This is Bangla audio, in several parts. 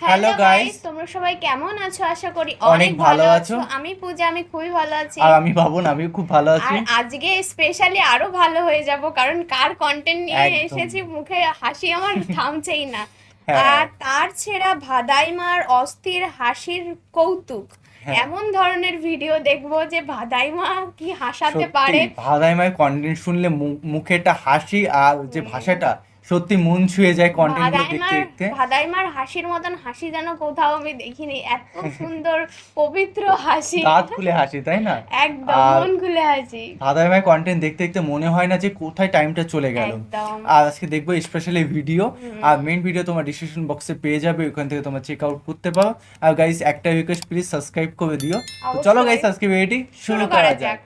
হ্যালো গাইস, তোমরা সবাই কেমন আছো? আশা করি অনেক ভালো আছো। আমি পূজা, আমি খুবই ভালো আছি। আর আমি ভাবুন, আমি খুব ভালো আছি। আর আজকে স্পেশালি আরো ভালো হয়ে যাব, কারণ কার কন্টেন্ট নিয়ে একদম। এসেছি, মুখে হাসি আমার থামছেই না। হ্যাঁ। আর তার ছেঁড়া ভাদাইমার অস্থির হাসির কৌতুক, হ্যাঁ। এমন ধরনের ভিডিও দেখবো যে ভাদাইমা কি হাসাতে পারে। ভাদাইমার কন্টেন্ট শুনলে মুখে একটা হাসি আর যে ভাষাটা সত্যি মন ছুঁয়ে যায় কন্টেন্ট গুলো দেখতে দেখতে। ভাদাইমার হাসির মতন হাসি যেন কোথাও আমি দেখিনি, এত সুন্দর পবিত্র হাসি, দাঁত খুলে হাসি, তাই না? একদম আর মন খুলে হাসি। ভাদাইমার কন্টেন্ট দেখতে দেখতে মনে হয় না যে কোথায় টাইমটা চলে গেল। একদম। আর আজকে দেখবো স্পেশালি ভিডিও, আর মেইন ভিডিও তোমার ডিসক্রিপশন বক্সে পেয়ে যাবে, ওখান থেকে তোমরা চেক আউট করতে পারো। আর গাইস, একটা রিকোয়েস্ট, প্লিজ সাবস্ক্রাইব করে দিও। তো চলো গাইস, আজকে ভিডিওটি শুরু করা যাক।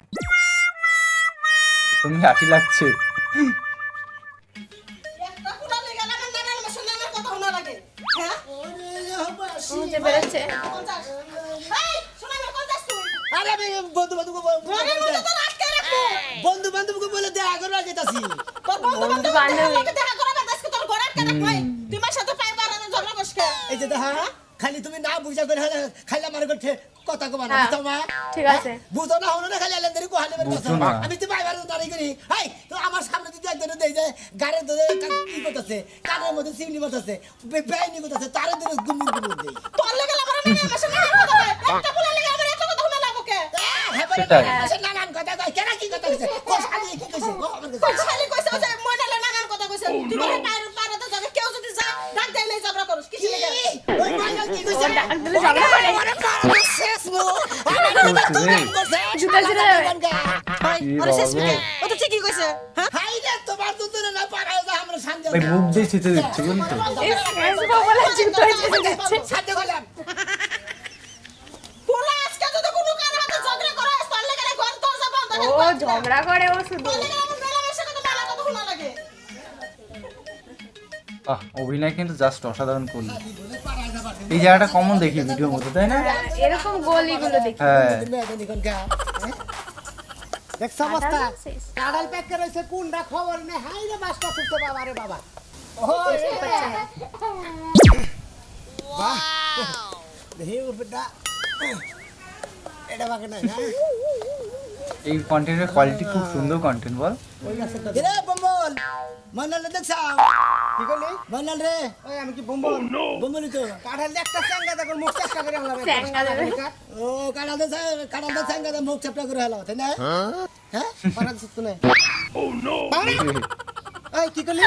তুমি হাসি লাগছে। বুঝতে পেরেছে। বন্ধু বান্ধবকে বলে দেখা করবার গেতাছি। বন্ধু বান্ধবী এই যে দেখা, খালি তুমি না বুঝা করে খালি আমার করতে কথা কবা না তোমা। ঠিক আছে, বুঝো না হলো না, খালি এলেন কোহালে বুঝো না। আমি তো বাইবার দাঁড়িয়ে করি। হাই তো আমার সামনে দিতে একজন দেই যায় গাড়ি ধরে কি করতেছে, কানের মধ্যে সিমনি করতেছে, বেআইনি করতেছে, তারে ধরে গুমুর গুমুর দেই। তোর লাগা আমার আমার সামনে কথা কয়, একটা বলে লাগা আমার এত কথা শোনা লাগবো কে? সেটাই। নানান কথা কয়, কেন কি কথা কইছে? কোন শালি কি কইছে? কোন শালি কইছে যে ময়নালে নানান কথা কইছে। তুই বলে পারাতে যাবে, কেউ যদি যায় ডাক দেইলে ঝগড়া করস, কি লাগে? ওই ময়না কি কইছে? দিলে ঝগড়া করে। শেষ মু জুতা ছিঁড়ে যাবে। হাই রে, তোমার তো তোরে না পারাও যা আমরা শান্তি ভাই মুখ দিয়ে ছিটে দিচ্ছে, বুঝলি তো? ইস, ফেসবুক বলে জুতো ছিঁড়ে যাচ্ছে। শান্তি করলাম। ও ঝগড়া করে, ও শুধু অভিনয় কিন্তু জাস্ট অসাধারণ করলো। এই জায়গাটা কমন দেখি ভিডিওর মধ্যে, তাই না? এরকম গলিগুলো দেখি। হ্যাঁ। দেখছ অবস্থা, কাঁড়াল প্যাক করে রয়েছে, কোনটা খবর নেই। হাই রে, বাসটা ছুটতে বাবা রে বাবা। দেখি উপরটা এটা বাকি নাই। এই কন্টেন্টের কোয়ালিটি খুব সুন্দর কন্টেন্ট, বল। রে বম্বল, মন্ডল রে দেখছ? কি করলি? মন্ডল রে, ওই আমি কি বম্বল? বম্বলই তো। কাঁঠাল একটা চ্যাঙ্গা দেখো, মুখ চেষ্টা করে হলাম। চ্যাঙ্গা দেবে। ও কাঁঠাল দে চ্যাঙ্গা দে, মুখ চেপটা করে হলাম, তাই না? হ্যাঁ পারা দিছ তো না? ও নো। এই কি করলি?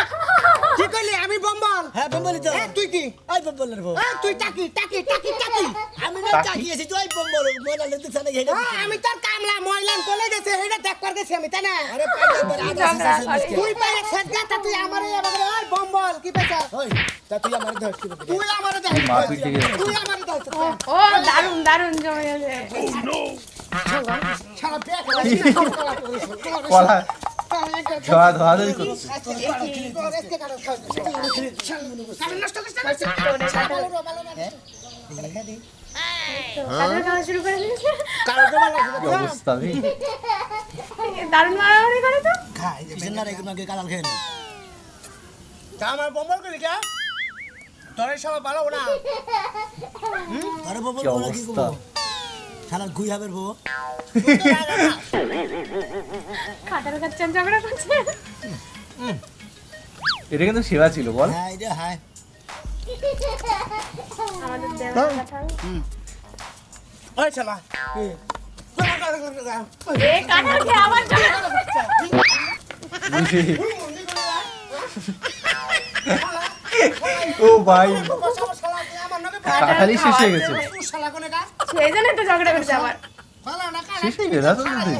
কি করলি? আমি বম্বল। হ্যাঁ বম্বলই তো। তুই কি? ওই বম্বলের বউ। তুই টাকি টাকি টাকি টাকি। আমি না টাকি এসে তুই বম্বল, ময়লা লে দিছ না হেডা। আমি তোর কামলা ময়লান কোলে গেছে, হেডা দেখ কর গেছি আমি, তাই না? আরে তুই পাইলে সেটা তা তুই আমারে এবারে ওই বম্বল কি পেছা? ওই তা তুই আমারে ধর কি বলবি? তুই আমারে ধর। মারপিট লেগে যাচ্ছে। তুই আমারে ধর। ও দারুন দারুন জমে গেছে। সারা ব্যাগ কলা ধোয়াধুয়ি করছে। কাদের খাওয়া শুরু করে দিয়েছে। কি অবস্থা রে? দারুন মারামারি করে তো। আমার বম্বল করি কে? তোরে সবাই ভালো না? আরে বম্বল কি অবস্থা? শালা গুই হাবের বউ। খাটার খাচ্ছেন, ঝগড়া করছে। এটা কিন্তু সেরা ছিল, বল। হ্যাঁ এটা হ্যাঁ। আমাদের দেওয়ার কথা। ওই শালা কি? এ কাটার খেয়ে আবার ঝগড়া করছে। ও ভাই, কাঁঠালি শেষ হয়ে গেছে। সেই জন্য তো ঝগড়া করছে আবার। শেষ হয়ে গেল তো দুদিন।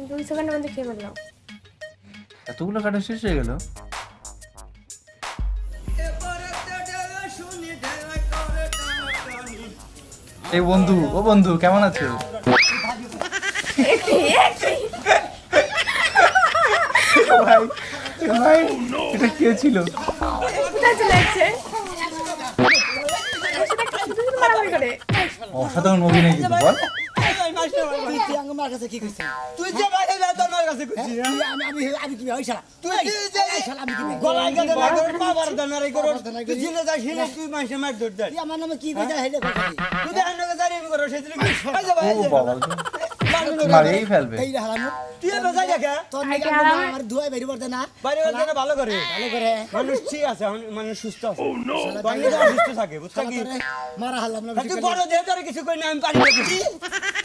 2 সেকেন্ডের মধ্যে খেয়ে ফেললাম। এতগুলো কাঁঠাল শেষ হয়ে গেল। এই বন্ধু, ও বন্ধু, কেমন আছো? ভাই ভাই, এটা কে ছিল? কোথায় চলে যাচ্ছে? মারামারি করে। অসাধারণ অভিনয় কিন্তু, বল। মার কাছে কি কইছিস তুই যে বাইরে যা তোর মার কাছে হ্যাঁ? করছিস তুই- আমি কি ভাই শালা তুই কি যে এই শালা আমি কি ভাই গলায় গেলে না করে পাবার দানারে করো পাবার দানারে তুই করি। জিলে যাস হিলে তুই মাইসে মার দৌড় যাস তুই আমার নামে কি কইতা হেলে কথা তুই দেখেন না জারি আমি করো সেদিন কি এই যে ভাই ও বাবা মারেই ফেলবে এই রে হারানো তুই এত যাই দেখা তোর আইটা নিকে হারানো। আমার ধুয়াই বেরি পড়তে না বাড়ি বাড়ি ভালো করে ভালো করে মানুষ ঠিক আছে মানুষ সুস্থ আছে শালা বাড়ি তো অসুস্থ থাকে বুঝছ কি মারা হারলাম না তুই বড় দেহ তোর কিছু কই না আমি পারি না কিছু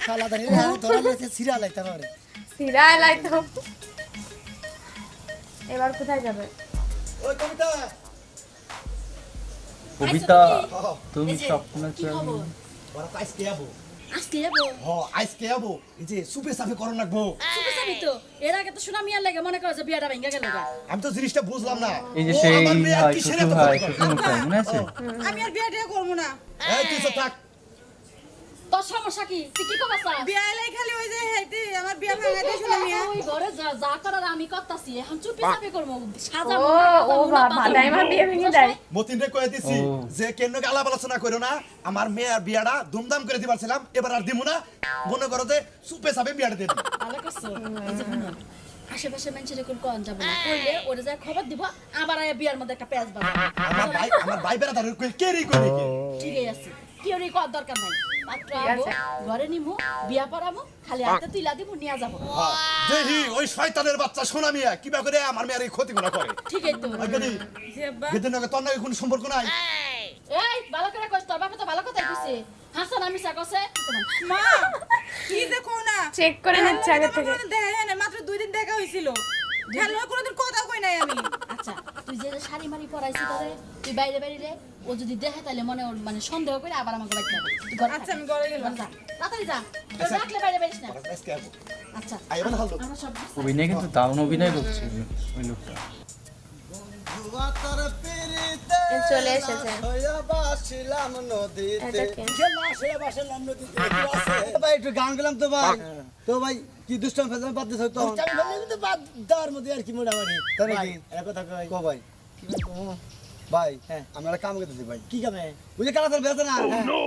শালা ধরে ধরে লেছে সিরা লাইতে পারে সিরা এলাই তো এবার কোথায় যাবে ওই কবিতা কবিতা তুমি স্বপ্ন ওরা আজকে যাবো আজকে যাবো আজকে যাবো এই যে সুপে সাফে করো রাখবো সুপে যাবি তো এর আগে তো শোনা মিয়ার লাগে মনে করো যে বিয়াটা ভেঙে গেল গা। আমি তো জিনিসটা বুঝলাম না এই যে ও সেই আমার মেয়ে আর হয় কিসের শ্বশুর এত হয় কথা বলে? শ্বশুর মশাই মনে আছে আমি আর বিয়াটা করবো না এই তুই তো থাক তোর সমস্যা কি তুই কি করবা স্যার বিয়া এলাই খালি ওই যে হেইতে আমার বিয়া ভাঙাইতে শুনে মিয়া ওই ঘরে যা যা করার আমি করতাছি এখন চুপি চাপি করবো সাজা ও ও বাবা দাইমা বিয়ে ভেঙে যায় মতিন রে কয়ে দিছি ও। যে কেন আলাপ আলোচনা করো না আমার মেয়ের বিয়াটা ধুমধাম করে দিবারছিলাম এবার আর দিমু না মনে করো যে সুপে সাপে বিয়াটা দেব ভালো করছো এই যে শুনো, আশেপাশে মানুষের কোন কোন যাবে না করলে ওরে যা খবর দিব আবার আয়া বিয়ার মধ্যে একটা পেঁয়াজ বাবা আমার ভাই বেড়া ধরে কে রে কই নাকি ঠিকই আছে কেউ রে কর দরকার নাই মাত্র ঠিক আবো আছে। ঘরে নিমু বিয়া পড়ামু খালি হাতে তুইলা দিব নিয়া যাবো দেহি ওই শয়তানের বাচ্চা সোনা মিয়া কিবা করে আমার মেয়ের এই ক্ষতি গুণা করে ঠিকই তো আগে গেদিন নাকি তোর নাকি কোনো সম্পর্ক নাই এই ভালো করে কইছ তোর বাবা তো ভালো কথাই কইছে হাসান আমি সাকছে মা কি দেখো না চেক করে নিচ্ছে আগে থেকে দেখা না মাত্র 2 দিন দেখা হইছিল হ্যালো কোনদিন কথা কই নাই আমি আচ্ছা তুই যে শাড়ি মারি পরাইছি তোরে তুই বাইরে বাইরে ও যদি দেখে তাহলে মনে ওর মানে সন্দেহ করে আবার আমাকে বাইতে হবে তুই ঘরে আচ্ছা, আমি ঘরে গেলাম। যা তাড়াতাড়ি যা তোর রাখলে বাইরে বাইরিস না আজকে আসবো আচ্ছা আইবেন হালো আমরা সব বুঝছি। অভিনয় কিন্তু দারুণ অভিনয় করছে ওই লোকটা এ চলে এসেছে বাসিলাম নদীতে এটা কি খেলা সে বাসলাম নদীতে আছে ভাই একটু গান গেলাম তো ভাই তো ভাই কি দুষ্টাম ফেসাম বাদ দিছ তো আমি বললাম কিন্তু বাদ দেওয়ার মধ্যে আর কি মোটামুটি তাই নাকি? ভাই, এক কথা কই কো ভাই কি বলবো? ভাই হ্যাঁ। আমরা একটা কাম করতেছি ভাই কি কামে বুঝে কালাতার বেছে না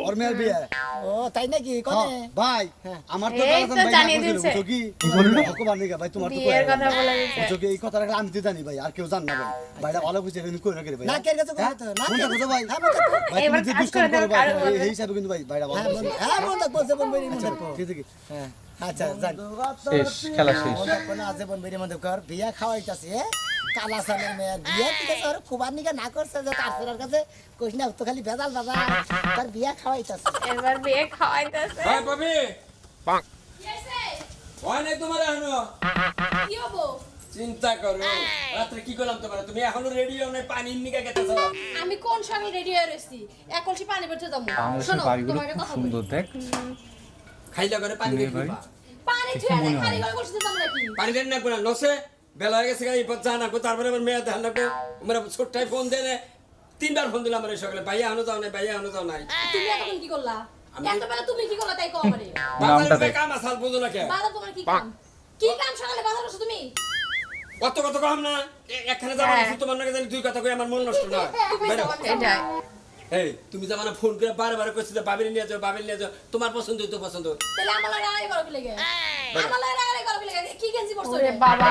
ওর মেয়ের বিয়ে ও তাই নাকি হ্যাঁ, কোনে ভাই হ্যাঁ। আমার তো এই তো কালাতার ভাই জানিয়ে না বুঝলো দিচ্ছে। বুঝছো কি কি বললো? ভগবান নিগা ভাই তোমার তো বিয়ের কথা বলে দিচ্ছে বুঝছো কি এই কথাটা আমি তো জানি ভাই আর কেউ জান না ভাই ভাইটা ভালো বুঝে কিন্তু কই না করে ভাই না কে কাছে কথা তো না কোনটা কথা ভাই হ্যাঁ বলতে তো। ভাই এবার তুমি যে কাজ দুষ্টাম করে করো দাও, ভাই কারো বলবে। এই হিসাবে কিন্তু ভাই ভাইটা ভালো হ্যাঁ বল হ্যাঁ বল বলছে বল বেরি মধ্যে কর। ঠিক আছে হ্যাঁ আচ্ছা জান শেষ খেলা শেষ কোন আছে বল বেরি মধ্যে কর বিয়া খাওয়াইতাছে কালা সালের মেয়ের বিয়া ঠিক আছে আর খুবার নিকা না করছে যে তার ফেরার কাছে কইস না তো খালি ভেজাল বাবা তার বিয়া খাওয়াইতাছে এবার বিয়ে খাওয়াইতেছে হ্যাঁ পাবি কি হইছে? হয় নাই তোমার এখনো কি হবো চিন্তা করো রাত্রে কি করলাম তোমার তুমি এখনো রেডি হও নাই পানির নিকা গেতেছ আমি কোন সকাল রেডি হয়ে রইছি এক কলসি পানি বেরতে যাবো বাংলাদেশের শোনো বাড়িগুলো তোমার একটা খুব কথা সুন্দর বলি। দেখ খাইলা করে পানি তুমি দেখি ভাই? পানি দেখে ছুঁয়ে মনে হয়। খালি করে কলসি দিতাম নাকি পানি দেন না কোনা নসে বেলা হয়ে গেছে এই পথ জানা কো তারপরে আমার মেয়ে ধান রাখো আমার ছোট্টাই ফোন দেনে তিনবার ফোন দিলাম আমার সকালে ভাইয়া এখনো যাও নাই ভাইয়া এখনো যাও নাই তুমি এতক্ষণ কি করলা আমি- এত বেলা তুমি কি করলা তাই কও আমারে নামটা বাজারে দেখ। কাম আসাল বুঝো না কে বাবা তোমার কি কাম কি কাম সকালে বাজার করছো তুমি কত কত কম না একখানে যাবা হ্যাঁ। তোমার নাকি জানি দুই কথা কই আমার মন নষ্ট না বেরো। এটাই এই তুমি যা মানে ফোন করে বারবার কইছিস বাবির নিয়ে যাও বাবির নিয়ে যাও তোমার পছন্দ তো পছন্দ তাহলে আমার লাগে আড়াই করো কি লাগে আমার লাগে আড়াই করো কি লাগে কি গেঞ্জি পরছো ওরে বাবা।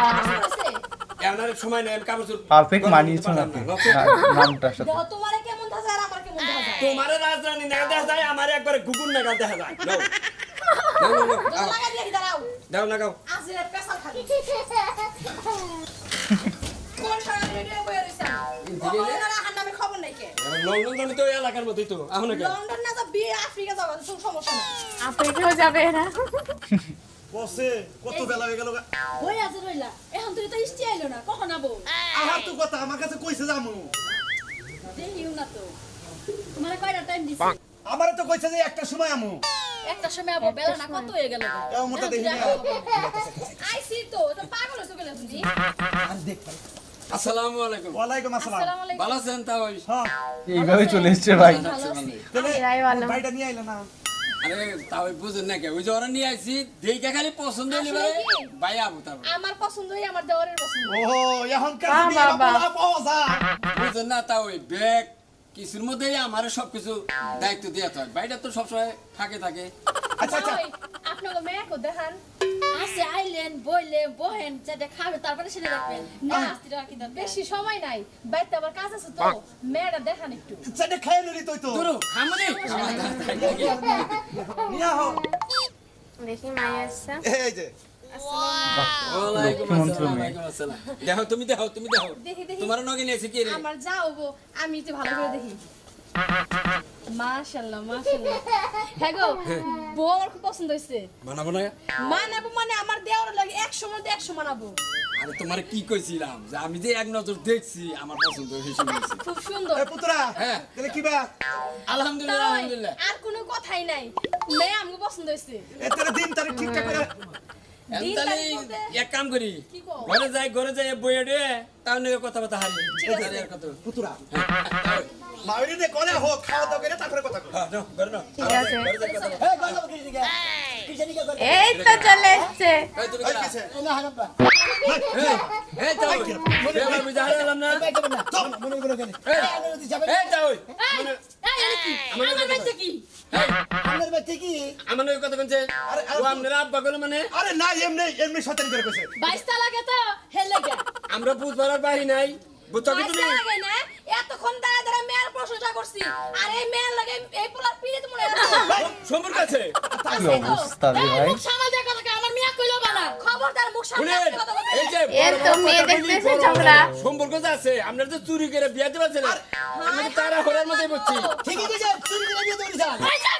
এমন আর সময় নেই আমি কাপড় চোপড় পারফেক্ট গরম মানিয়েছো করতে নাকি পারলাম না। নামটার সাথে দেখো তোমারে কেমন ধাজা আর আমার কেমন ধাজা তোমারে রাজরানী না দেখা যায় আমার একবারে গুগুন না দেখা যায় নাও। নাও, নাও, নাও, দাও আও। লাগা দিয়ে দাঁড়াও দাও না গাও আজিরে পেশাল খালি কোন সকালে রেডি হয়ে বইয়া রইছেন দিলে? ওনারা হান্নামে খবর নাই কে লন্ডন তো এই এলাকার মধ্যেই তো এখন নাকি লন্ডন না তো বিয়ে আফ্রিকা যাওয়া তো সমস্যা নাই আফ্রিকাও যাবে এরা বসে কত বেলা হয়ে গেল বই আছে রইলা এখন তুই তো ইষ্টি আইলো না কখন আবো আমার তো কথা আমার কাছে কইছে যামু দেখিও না তো তোমার কয়টা টাইম দিছি আমারে তো কইছে যে একটা সময় আমু একটা সময় আবো বেলা না কত হয়ে গেল এও মোটা দেখি না। আইসি তো তো পাগল হইছো গেলে তুমি আসসালামু আলাইকুম ওয়ালাইকুম আসসালাম আসসালামু আলাইকুম ভালো আছেন তাও হ্যাঁ এইভাবে চলে এসছে ভাই ভালো আছি তাহলে এরাই ভালো ভাইটা নিয়ে আইলো না আরে তাও বুঝুন না কে ওই যে ওরা নিয়ে আইছি দেখে খালি পছন্দ হইলে আসলে কি? ভাই আবু তারপর আমার পছন্দই আমার দেওয়ারের পছন্দ ওহো এখন কাছে বাহ, দিয়ে বাহ, বলা পাওয়া যায় বুঝুন না তাও ওই ব্যাগ কিছুর মধ্যেই আমার সবকিছু দায়িত্ব দিয়ে হয় বাইরে তো সবসময় থাকে আচ্ছা আচ্ছা ওই, আপনাকে মেয়ে কো দেখান আসে আইলেন বইলে বহেন যেটা খাবে তারপরে সেটা দেখবেন না আস্তে রাখি দাও বেশি সময় নাই বাইতে আবার কাজ আছে তো মেয়েটা দেখান একটু সেটা খেয়ে নিলি তুই তো তুরু হামনি নিয়া হো দেখি মায়া আসছে। এই যে ওয়ালাইকুম আসসালাম ওয়ালাইকুম আসসালাম দেখো তুমি দেখো দেখি দেখি তোমার নগে নিয়েছে কি রে আমার যাও গো আমি একটু ভালো করে দেখি মাশাআল্লাহ মাশাআল্লাহ হ্যাঁ গো বউ আমার খুব পছন্দ হয়েছে বানাবো না মানাবো মানে আমার দেওয়ার লাগে 100 মধ্যে 100 মানাবো আরে তোমারে কি কইছিলাম যে আমি যে এক নজর দেখছি আমার পছন্দ হয়েছে খুব সুন্দর এ পুত্রা হ্যাঁ। তাহলে কি বা আলহামদুলিল্লাহ তাই, আলহামদুলিল্লাহ আর কোনো কথাই নাই মেয়ে আমাকে পছন্দ হয়েছে এতে দিন তারিখ ঠিকঠাক করে দিন তাহলে তারিখ বলতে- এক কাম করি কি কও? ঘরে যাই বইয়ে দে তাহলে কথা কথা হারি আর কত পুত্রা মাউরি নে কোনে হোক খাওয়া দাওয়া করে তারপরে কথা কই হ্যাঁ নাও ঘরে নাও ঠিক আছে। ঘরে যাই কথা বলো। এই গল্প কি দিকে কিসের দিকে করে এই তো চলে এসছে। এই তুমি এই কেডা? কিসে না হারাপ্পা এই যাও এবার বুঝা হারালাম না এই করবেন না মনে করে গেলে এই, আপনারা যদি যাবেন এই যাও এই, এই, কি? আমার বাচ্চা কি? আপনার বাচ্চা কি আমার ওই কথা বলছে আরে, ও আপনারা আব্বা গেল মানে আরে না এমনি শয়তান করে কইছে 22 টা লাগে তো হেলে গে আমরা বুঝবার বাহি নাই বুঝছো কি 22 তুমি টা লাগে না এতক্ষণ দাঁড়া মেয়ের প্রশ্নটা করছি আর এই মেয়ের লাগে এই পোলার পিড়ে তো মনে হয় সম্পর্ক আছে কি অবস্থা রে ভাই মুখ সামাল দিয়ে কথা কয়, আমার মেয়ে কইলো বানা খবরদার মুখ সামনে শুনেন কথা বলবে এই যে এর তো মেয়ে দেখতেছে ঝগড়া। সম্পর্ক যে আছে আমরা তো চুরি করে বিয়ে দিবা ছিলেন আমি তো তারা হরার মধ্যে বলছি ঠিকই কইছেন চুরি করে দিয়ে দৌড়ি যান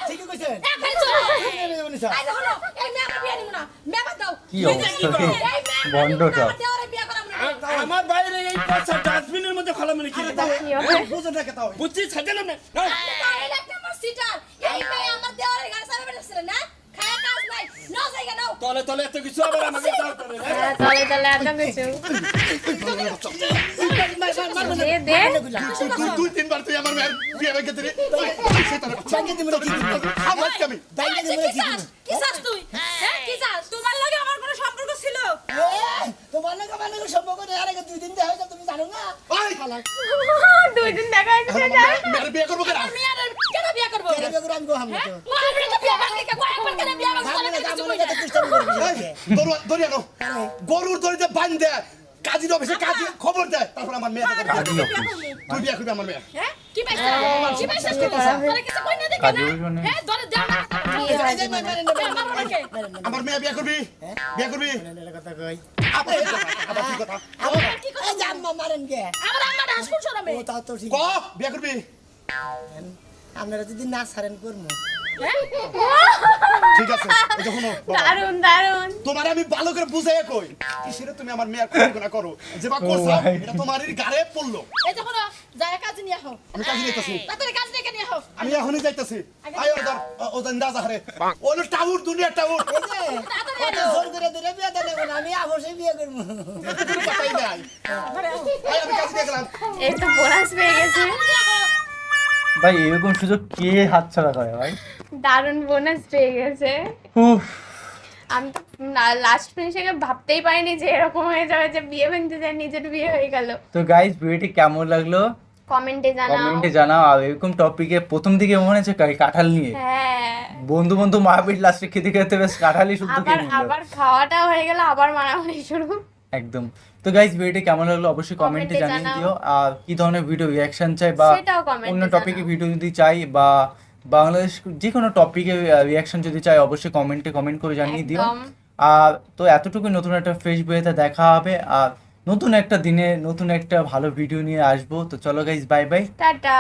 ঠিকই কইছেন এক ভাই চল চুরি করে দিয়ে দৌড়ি যান এই দেখো এই মেয়ে আমরা বিয়ে নিব না মেয়ে বাদ দাও কি অবস্থা রে বন্ডটা দেওয়ারে বিয়ে করাম না আমার বাইরে এই পাঁচটা ডাস্টবিনের মধ্যে খোলা মানে কি কি হবে? বুঝুন না কেতাও বুঝছি ছাড়লাম না এই একটা আমার সিটার এই মেয়ে আমার দেওয়ারে গাড়ি চালাবে বেরছিল না খায়া কাজ নাই না জায়গা নাও তলে তলে এত কিছু আবার আমাকে দাও করে হ্যাঁ, চলে চলে এত কিছু। দে দে। তুই তিনবার তুই আমার মেয়ের বিয়ে ভেঙে দিলি ব্যাংকে দিবেন কি দিবেন আমার কামি ব্যাংকে দিবেন কি দিবেন কি চাস তুই হ্যাঁ কি চাস তোমার লাগে আমার কোনো সম্পর্ক ছিল? তোমার নাকি আমার নাকি সম্পর্ক নেই আরে 2 দিন দেখা তুমি জানো না ওই 2 দিন দেখা হয়েছে যা। মেয়ের বিয়ে করবো কেন মেয়ে আর কেন বিয়ে করব কেন বিয়ে করে আমি গোহাম না তো ও আমরা তো বিয়ে করতে কয়েকবার কেন বিয়ে করব জানো না কিছু জানো কই না না তো চেষ্টা করবি দরিয়ানো গরুর দড়িতে বান দেয় কাজীর অফিসে কাজী খবর দেয় তারপর আমার মেয়ে কাজী অফিস তুই বিয়ে করবি আমার মেয়ে হ্যাঁ কি পাইছিস কি পাইছিস তোরা কিছু কই না দেখে কাজী না অফিস মানে? হ্যাঁ ধরে দাও না আমার মেয়ে বিয়ে করবি বিয়ে করবি কথা কই আবার কি কথা কি এই যে আম্মা মারেন কে আমার আম্মা হাসকুল শোনাবে ও তাও তো ঠিক ক বিয়ে করবি আপনারা যদি না ছাড়েন করবো ঠিক আছে এই যে শোনো বাবা, দারুন দারুন। তোমার আমি ভালো করে বুঝাই কই কিসের তুমি আমার মেয়ের কোনা করো যে বা করছো ভাই। এটা তোমারই গায়ে পড়লো এই দেখো না যায় কাজ নিয়ে আহো আমি কাজে যাইতাছি তাড়াতাড়ি কাজ নিয়ে নিয়ে আহো আমি এখনই যাইতাছি আয় ওদের ওদের দাদা হারে ওলো টাউর দুনিয়া টাউর কত জোর করে দূরে বিয়ে দেন এখন আমি অবশ্যই বিয়ে করবো তুমি কথাই নাই আয় আমি কাজে গেলাম এই তো বোনাস পেয়ে গেছে। ভাই এরকম সুযোগ কে হাতছাড়া করে ভাই দারুন বোনাস পেয়ে গেছে। উফ আমি তো লাস্ট ফিনিশিংয়ে ভাবতেই পারিনি যে এরকম হয়ে যাবে যে বিয়ে ভেঙতে যায় নিজের বিয়ে হয়ে গেল। তো গাইস ভিডিওটি কেমন লাগলো কমেন্টে জানাও। কমেন্টে জানাও আর এরকম টপিকে প্রথম দিকে মনে হচ্ছে কাঁঠাল নিয়ে হ্যাঁ বন্ধু বন্ধু মারপিট লাস্টে খেতে খেতে বেশ কাঁঠালই শুদ্ধ আবার খেয়ে নিল আবার খাওয়াটা হয়ে গেল আবার মারামারি শুরু। একদম তো গাইস ভিডিওটি কেমন লাগলো অবশ্যই কমেন্টে Comment-এ জানিয়ে জানাও। দিও আর কি ধরনের ভিডিও রিঅ্যাকশন চাই বা সেটাও comment-এ অন্য টপিকে জানাও। ভিডিও যদি চাই বা বাংলাদেশ যে কোনো টপিকে রিঅ্যাকশন যদি চাই অবশ্যই কমেন্ট করে জানিয়ে দিও একদম। আর তো এতটুকু নতুন একটা ফ্রেশ বইতে দেখা হবে আর নতুন একটা দিনে নতুন একটা ভালো ভিডিও নিয়ে আসবো তো চলো গাইস বাই বাই টাটা।